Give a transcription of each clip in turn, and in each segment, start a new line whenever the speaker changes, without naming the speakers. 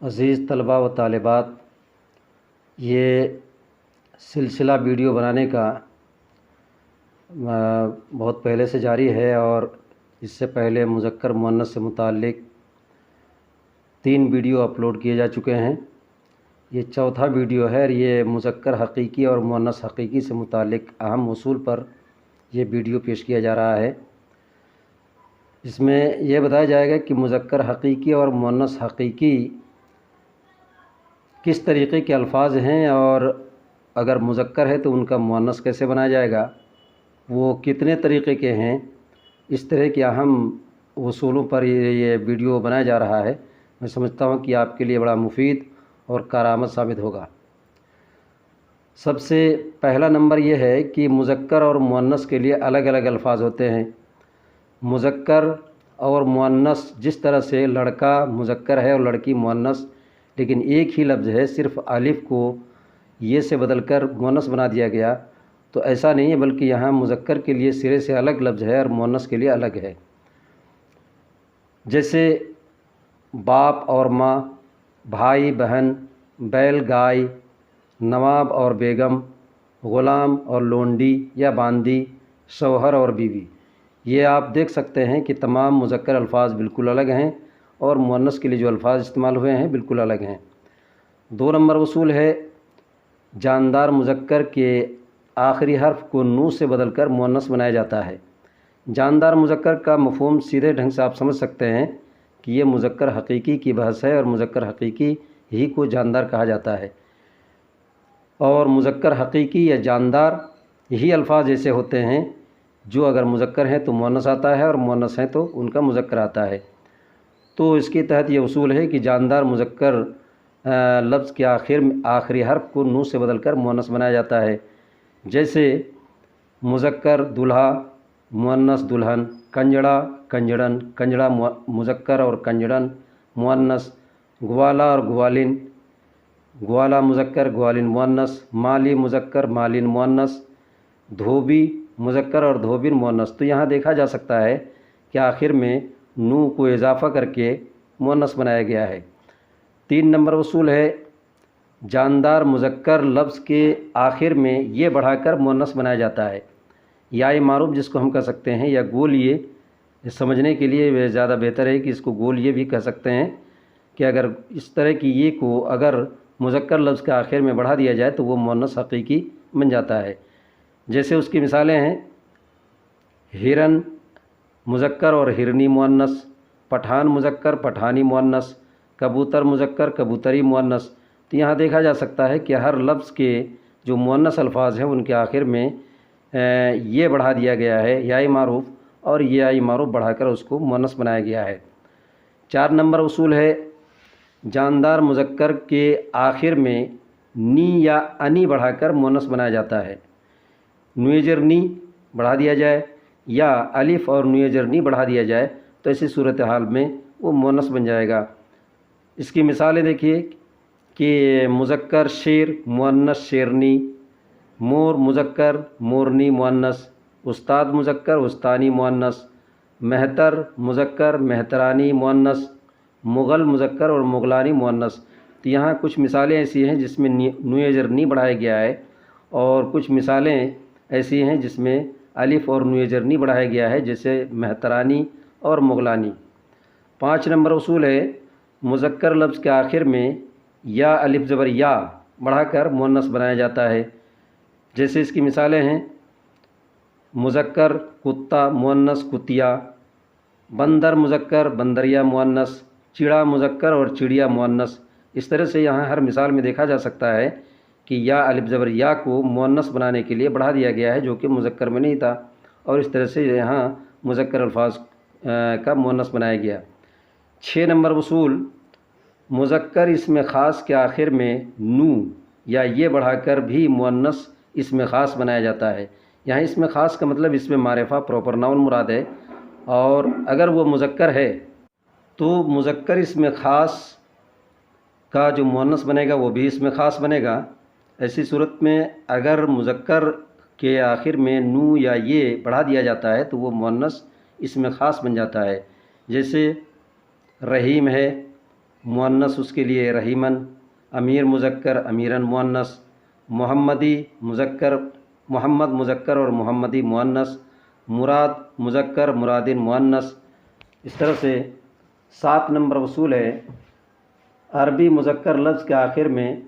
عزیز طلباء و طالبات، یہ سلسلہ ویڈیو بنانے کا بہت پہلے سے جاری ہے اور اس سے پہلے مذکر مؤنث سے متعلق 3 ویڈیو اپلوڈ کیے جا چکے ہیں۔ یہ چوتھا ویڈیو ہے اور یہ مذکر حقیقی اور مؤنث حقیقی سے متعلق اہم اصول پر یہ ویڈیو پیش کیا جا رہا ہے۔ اس میں یہ بتایا جائے گا کہ مذکر حقیقی اور مؤنث حقیقی کس طریقے کے الفاظ ہیں، اور اگر مذکر ہے تو ان کا مؤنث کیسے بنایا جائے گا، وہ کتنے طریقے کے ہیں۔ اس طرح کے اہم اصولوں پر یہ ویڈیو بنایا جا رہا ہے۔ میں سمجھتا ہوں کہ آپ کے لیے بڑا مفید اور کارآمد ثابت ہوگا۔ سب سے پہلا نمبر یہ ہے کہ مذکر اور مؤنث کے لیے الگ الگ الفاظ ہوتے ہیں۔ مذکر اور مؤنث، جس طرح سے لڑکا مذکر ہے اور لڑکی مؤنث، لیکن ایک ہی لفظ ہے، صرف الف کو یہ سے بدل کر مؤنث بنا دیا گیا، تو ایسا نہیں ہے، بلکہ یہاں مذکر کے لیے سرے سے الگ لفظ ہے اور مؤنث کے لیے الگ ہے۔ جیسے باپ اور ماں، بھائی بہن، بیل گائے، نواب اور بیگم، غلام اور لونڈی یا باندی، شوہر اور بیوی۔ یہ آپ دیکھ سکتے ہیں کہ تمام مذکر الفاظ بالکل الگ ہیں اور مؤنث کے لیے جو الفاظ استعمال ہوئے ہیں بالکل الگ ہیں۔ 2 نمبر اصول ہے، جاندار مذکر کے آخری حرف کو نون سے بدل کر مؤنث بنایا جاتا ہے۔ جاندار مذکر کا مفہوم سیدھے ڈھنگ سے آپ سمجھ سکتے ہیں کہ یہ مذکر حقیقی کی بحث ہے اور مذکر حقیقی ہی کو جاندار کہا جاتا ہے، اور مذکر حقیقی یا جاندار یہی الفاظ ایسے ہوتے ہیں جو اگر مذکر ہیں تو مؤنث آتا ہے اور مؤنث ہیں تو ان کا مذکر آتا ہے۔ تو اس کے تحت یہ اصول ہے کہ جاندار مذکر لفظ کے آخری حرف کو نون سے بدل کر مؤنث بنایا جاتا ہے۔ جیسے مذکر دولہا، مؤنث دلہن، کنجڑا کنجڑن، کنجڑا مذکر اور کنجڑن مؤنث، گوالا اور گوالن، گوالا مذکر گوالن مؤنث، مالی مذکر مالن مؤنث، دھوبی مذکر اور دھوبن مؤنث۔ تو یہاں دیکھا جا سکتا ہے کہ آخر میں نون کو اضافہ کر کے مؤنث بنایا گیا ہے۔ 3 نمبر اصول ہے، جاندار مذکر لفظ کے آخر میں یہ بڑھا کر مؤنث بنایا جاتا ہے۔ یا معروف جس کو ہم کہہ سکتے ہیں، یا گول یہ سمجھنے کے لیے زیادہ بہتر ہے کہ اس کو گول یہ بھی کہہ سکتے ہیں کہ اگر اس طرح کی یہ کو اگر مذکر لفظ کے آخر میں بڑھا دیا جائے تو وہ مؤنث حقیقی بن جاتا ہے۔ جیسے اس کی مثالیں ہیں، ہرن مذکر اور ہرنی مؤنث، پٹھان مذکر پٹھانی مؤنث، کبوتر مذکر کبوتری مؤنث۔ تو یہاں دیکھا جا سکتا ہے کہ ہر لفظ کے جو مؤنث الفاظ ہیں ان کے آخر میں یہ بڑھا دیا گیا ہے، یا معروف، اور یہ معروف بڑھا کر اس کو مؤنث بنایا گیا ہے۔ 4 نمبر اصول ہے، جاندار مذکر کے آخر میں نی یا انی بڑھا کر مؤنث بنایا جاتا ہے۔ نویجر نی بڑھا دیا جائے یا الف اور نویجر نی بڑھا دیا جائے تو ایسی صورتحال میں وہ مؤنث بن جائے گا۔ اس کی مثالیں دیکھیے کہ مذکر شیر مؤنث شیرنی، مور مذکر مورنی مؤنث، استاد مذکر استانی مؤنث، مہتر مذکر مہترانی مؤنث، مغل مذکر اور مغلانی مؤنث۔ تو یہاں کچھ مثالیں ایسی ہیں جس میں نویجر نی بڑھایا گیا ہے، اور کچھ مثالیں ایسی ہیں جس میں الف اور نویجر نی بڑھایا گیا ہے، جیسے مہترانی اور مغلانی۔ 5 نمبر اصول ہے، مذکر لفظ کے آخر میں یا الف زبر یا بڑھا کر مؤنث بنایا جاتا ہے۔ جیسے اس کی مثالیں ہیں، مذکر کتا مؤنث کتیا، بندر مذکر بندریا مؤنث، چڑا مذکر اور چڑیا مؤنث۔ اس طرح سے یہاں ہر مثال میں دیکھا جا سکتا ہے کہ یا الف زبر یا کو مؤنث بنانے کے لیے بڑھا دیا گیا ہے، جو کہ مذکر میں نہیں تھا، اور اس طرح سے یہاں مذکر الفاظ کا مؤنث بنایا گیا۔ 6 نمبر اصول، مذکر اسم خاص کے آخر میں نو یا یہ بڑھا کر بھی مؤنث اسم خاص بنایا جاتا ہے۔ یہاں اسم خاص کا مطلب اسم معرفہ پراپر ناؤن مراد ہے، اور اگر وہ مذکر ہے تو مذکر اسم خاص کا جو مؤنث بنے گا وہ بھی اسم خاص بنے گا۔ ایسی صورت میں اگر مذکر کے آخر میں نو یا یہ بڑھا دیا جاتا ہے تو وہ مؤنث اسم خاص بن جاتا ہے۔ جیسے رحیم ہے، मुअन्नस उसके लिए रहीमन, अमीर मुज़क्कर अमीरन मुअन्नस, मुहम्मदी मुज़क्कर मोहम्मद मुज़क्कर और मुहम्मदी मुअन्नस, मुराद मुज़क्कर मुरादिन मुअन्नस। इस तरह से 7 नंबर उसूल है। अरबी मुज़क्कर लफ्ज़ के आखिर में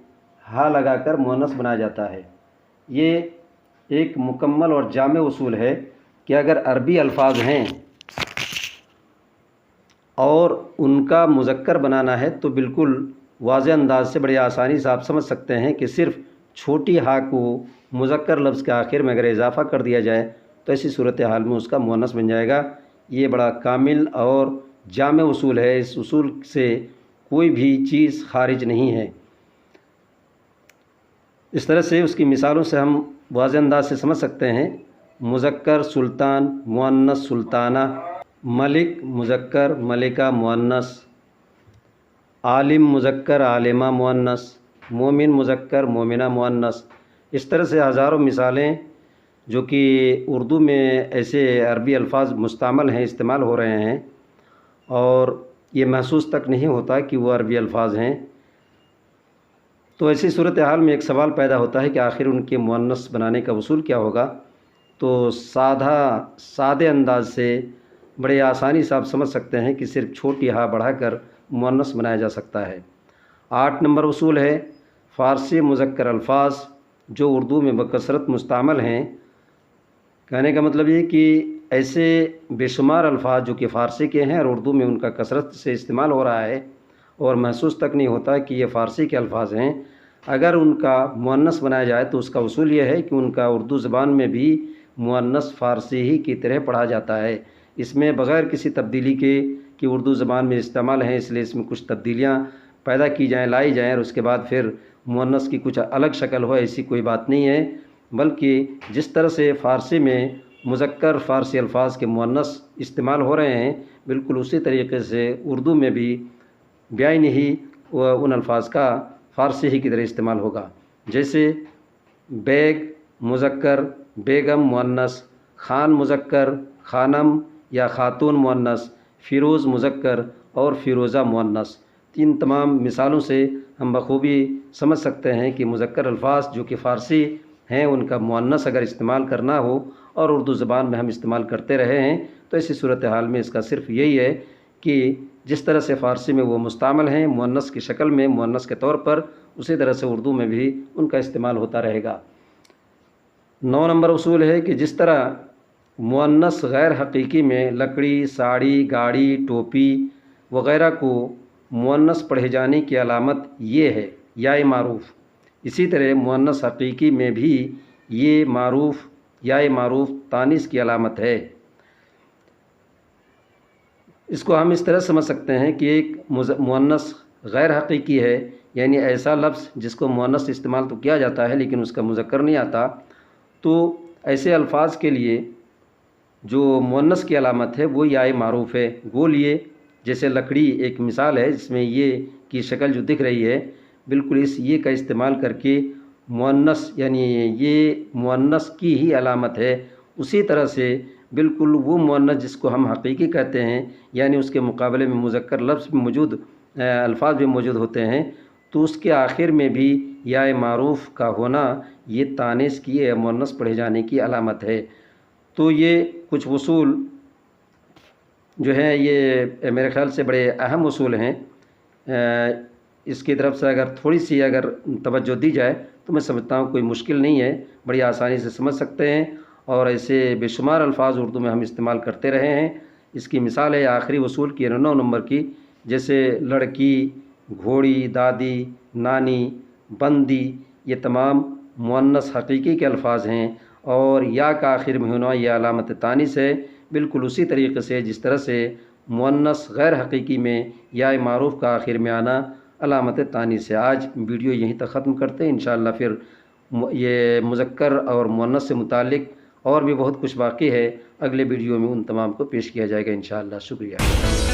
हा लगाकर मुअन्नस बनाया जाता है। ये एक मुकम्मल और जामे उसूल है कि अगर अरबी अल्फाज हैं और उनका मुज़क्कर बनाना है तो बिल्कुल वाज़ेह अंदाज से बड़ी आसानी से आप समझ सकते हैं कि सिर्फ़ छोटी हा को मुज़क्कर लफ्ज़ के आखिर में अगर इजाफ़ा कर दिया जाए तो ऐसी सूरत हाल में उसका मुअन्नस बन जाएगा। ये बड़ा कामिल और जामे उसूल है। इस उसूल से कोई भी चीज़ खारिज नहीं है। इस तरह से उसकी मिसालों से हम वाज़ेह अंदाज से समझ सकते हैं। मुज़क्कर सुल्तान मुअन्नस सुल्ताना, मलिक मुज़क्कर मलिका मुअन्नस, आलिम मुज़क्कर आलिमा मुअन्नस, मोमिन मुज़क्कर मोमिना मुअन्नस। इस तरह से हज़ारों मिसालें जो कि उर्दू में ऐसे अरबी अल्फाज मुस्तमाल हैं, इस्तेमाल हो रहे हैं और ये महसूस तक नहीं होता कि वो अरबी अल्फाज हैं। तो ऐसी सूरत हाल में एक सवाल पैदा होता है कि आखिर उनके मुअन्नस बनाने का उसूल क्या होगा। तो सादे अंदाज से बड़े आसानी से आप समझ सकते हैं कि सिर्फ छोटी हा बढ़ाकर मुअन्नस बनाया जा सकता है। 8 नंबर उसूल है फ़ारसी मुज़क्कर अल्फाज जो उर्दू में बकसरत मुस्तमाल हैं। कहने का मतलब ये कि ऐसे बेशुमार अल्फाज जो कि फ़ारसी के हैं और उर्दू में उनका कसरत से इस्तेमाल हो रहा है और महसूस तक नहीं होता कि ये फ़ारसी के अल्फाज हैं। अगर उनका मुअन्नस बनाया जाए तो उसका उसूल ये है कि उनका उर्दू ज़बान में भी मुअन्नस फ़ारसी ही की तरह पढ़ा जाता है। इसमें बग़ैर किसी तब्दीली के कि उर्दू ज़बान में इस्तेमाल है इसलिए इसमें कुछ तब्दीलियाँ पैदा की जाएँ, लाई जाएँ और उसके बाद फिर मुअन्नस की कुछ अलग शक्ल हो, ऐसी कोई बात नहीं है। बल्कि जिस तरह से फ़ारसी में मुज़क्कर फ़ारसी अल्फाज के मुअन्नस इस्तेमाल हो रहे हैं, बिल्कुल उसी तरीके से उर्दू में भी ब्याइन ही उन अल्फाज का फ़ारसी ही की तरह इस्तेमाल होगा। जैसे बैग मुज़क्कर बेगम मुअन्नस, खान मुज़क्कर खानम या खातून मुअन्नस, फ़िरोज़ मुज़क्कर और फ़िरोज़ा मुअन्नस। तीन तमाम मिसालों से हम बखूबी समझ सकते हैं कि मुज़क्कर अल्फाज जो कि फ़ारसी हैं उनका मुअन्नस अगर इस्तेमाल करना हो और उर्दू ज़बान में हम इस्तेमाल करते रहे हैं तो ऐसी सूरत हाल में इसका सिर्फ़ यही है कि जिस तरह से फ़ारसी में वो मुस्तमाल हैं मुअन्नस की शक्ल में, मुअन्नस के तौर पर, उसी तरह से उर्दू में भी उनका इस्तेमाल होता रहेगा। 9 नंबर उसूल है कि जिस तरह मुअन्नस गैर हकीकी में लकड़ी, साड़ी, गाड़ी, टोपी वग़ैरह को मुअन्नस पढ़े जाने की अलामत ये है या मारूफ़, इसी तरह मुअन्नस हकीकी में भी ये मारूफ़ या मारूफ़ तानीस की अलामत है। इसको हम इस तरह समझ सकते हैं कि एक मुअन्नस गैर हकीकी है, यानी ऐसा लफ्ज़ जिसको मुअन्नस इस्तेमाल तो किया जाता है लेकिन उसका मुज़क्कर नहीं आता। तो ऐसे अल्फाज के लिए जो मुअन्नस की अलामत है वो या मारूफ़ है। गोल ये जैसे लकड़ी एक मिसाल है जिसमें ये की शक्ल जो दिख रही है, बिल्कुल इस ये का इस्तेमाल करके मुअन्नस यानी ये मुअन्नस की ही अलामत है। उसी तरह से बिल्कुल वो मुअन्नस जिसको हम हकीकी कहते हैं यानी उसके मुकाबले में मुज़क्कर लफ्ज़ भी मौजूद अल्फाज भी मौजूद होते हैं, तो उसके आखिर में भी या मारूफ़ का होना ये तानीस की या मुअन्नस पढ़े जाने की अलामत है। तो ये कुछ उसूल जो हैं ये मेरे ख़्याल से बड़े अहम उसूल हैं। इसकी तरफ से अगर थोड़ी सी अगर तवज्जो दी जाए तो मैं समझता हूँ कोई मुश्किल नहीं है, बड़ी आसानी से समझ सकते हैं और ऐसे बेशुमार अल्फाज उर्दू में हम इस्तेमाल करते रहे हैं। इसकी मिसाल है आखिरी उसूल की 9 नंबर की, जैसे लड़की, घोड़ी, दादी, नानी, बंदी, ये तमाम मुअन्नस हकीकी के अल्फाज हैं और या का आखिर में होना यह अलामत तानीस है। बिल्कुल उसी तरीके से जिस तरह से मुअन्नस गैर हकीकी में या मारूफ़ का आखिर में आना अलामत तानीस है। आज वीडियो यहीं तक ख़त्म करते हैं। इंशाअल्लाह फिर ये मुज़क्कर और मुअन्नस से मुतालिक और भी बहुत कुछ बाकी है, अगले वीडियो में उन तमाम को पेश किया जाएगा इंशाअल्लाह। शुक्रिया।